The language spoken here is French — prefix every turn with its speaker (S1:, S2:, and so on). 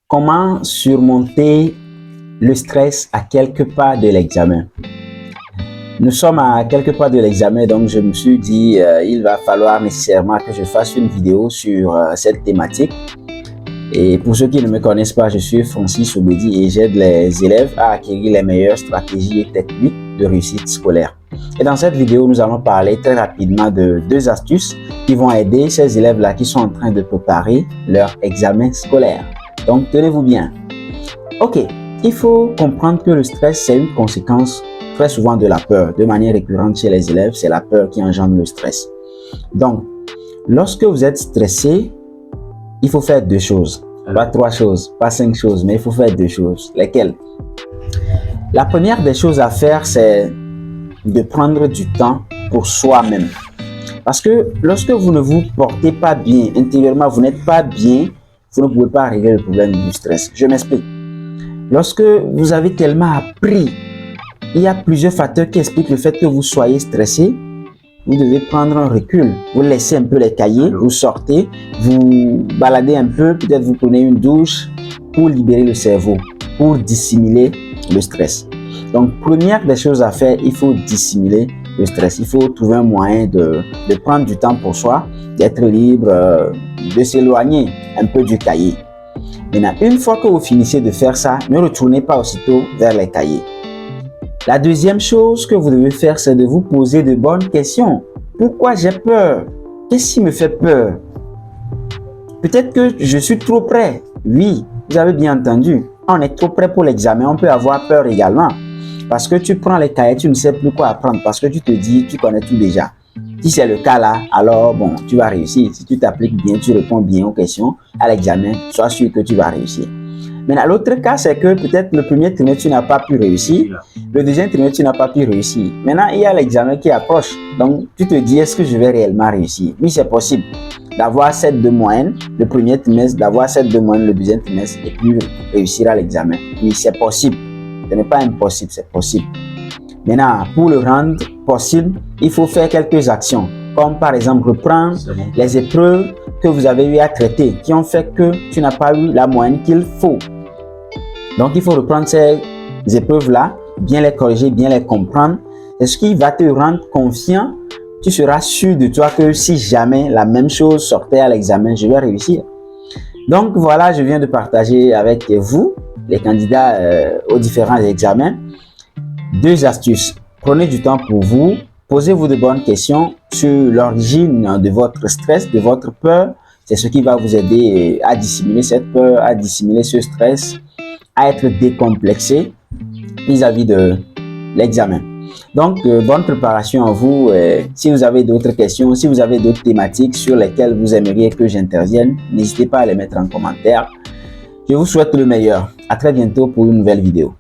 S1: Comment surmonter le stress à quelques pas de l'examen? Nous sommes à quelques pas de l'examen, donc je me suis dit il va falloir nécessairement que je fasse une vidéo sur cette thématique. Et pour ceux qui ne me connaissent pas, je suis Francis Obedi et j'aide les élèves à acquérir les meilleures stratégies et techniques de réussite scolaire. Et dans cette vidéo, nous allons parler très rapidement de 2 astuces qui vont aider ces élèves-là qui sont en train de préparer leur examen scolaire. Donc, tenez-vous bien. Ok, il faut comprendre que le stress, c'est une conséquence très souvent de la peur. De manière récurrente chez les élèves, c'est la peur qui engendre le stress. Donc, lorsque vous êtes stressé, il faut faire 2 choses. Pas 3 choses, pas 5 choses, mais il faut faire 2 choses. Lesquelles? La première des choses à faire, c'est de prendre du temps pour soi-même. Parce que lorsque vous ne vous portez pas bien, intérieurement, vous n'êtes pas bien, vous ne pouvez pas régler le problème du stress. Je m'explique. Lorsque vous avez tellement appris, il y a plusieurs facteurs qui expliquent le fait que vous soyez stressé. Vous devez prendre un recul, vous laissez un peu les cahiers, vous sortez, vous baladez un peu, peut-être vous prenez une douche pour libérer le cerveau, pour dissimuler le stress. Donc, première des choses à faire, il faut dissimuler le stress. Il faut trouver un moyen de prendre du temps pour soi, d'être libre, de s'éloigner un peu du cahier. Maintenant, une fois que vous finissez de faire ça, ne retournez pas aussitôt vers les cahiers. La deuxième chose que vous devez faire, c'est de vous poser de bonnes questions. Pourquoi j'ai peur? Qu'est-ce qui me fait peur? Peut-être que je suis trop prêt. Oui, vous avez bien entendu. On est trop prêt pour l'examen, on peut avoir peur également. Parce que tu prends les cahiers, tu ne sais plus quoi apprendre. Parce que tu te dis, tu connais tout déjà. Si c'est le cas là, alors bon, tu vas réussir. Si tu t'appliques bien, tu réponds bien aux questions à l'examen, sois sûr que tu vas réussir. Maintenant, l'autre cas, c'est que peut-être le premier trimestre, tu n'as pas pu réussir. Le deuxième trimestre, tu n'as pas pu réussir. Maintenant, il y a l'examen qui approche. Donc, tu te dis, est-ce que je vais réellement réussir? Oui, c'est possible d'avoir 7 de moyenne le premier trimestre, d'avoir 7 de moyenne le deuxième trimestre et puis réussir à l'examen. Oui, c'est possible. Ce n'est pas impossible, c'est possible. Maintenant, pour le rendre possible, il faut faire quelques actions. Comme par exemple, reprendre les épreuves que vous avez eu à traiter, qui ont fait que tu n'as pas eu la moyenne qu'il faut. Donc, il faut reprendre ces épreuves-là, bien les corriger, bien les comprendre. C'est ce qui va te rendre confiant. Tu seras sûr de toi que si jamais la même chose sortait à l'examen, je vais réussir. Donc, voilà, je viens de partager avec vous, les candidats aux différents examens, 2 astuces. Prenez du temps pour vous. Posez-vous de bonnes questions sur l'origine de votre stress, de votre peur. C'est ce qui va vous aider à dissimuler cette peur, à dissimuler ce stress, à être décomplexé vis-à-vis de l'examen. Donc, bonne préparation à vous. Si vous avez d'autres questions, si vous avez d'autres thématiques sur lesquelles vous aimeriez que j'intervienne, n'hésitez pas à les mettre en commentaire. Je vous souhaite le meilleur. À très bientôt pour une nouvelle vidéo.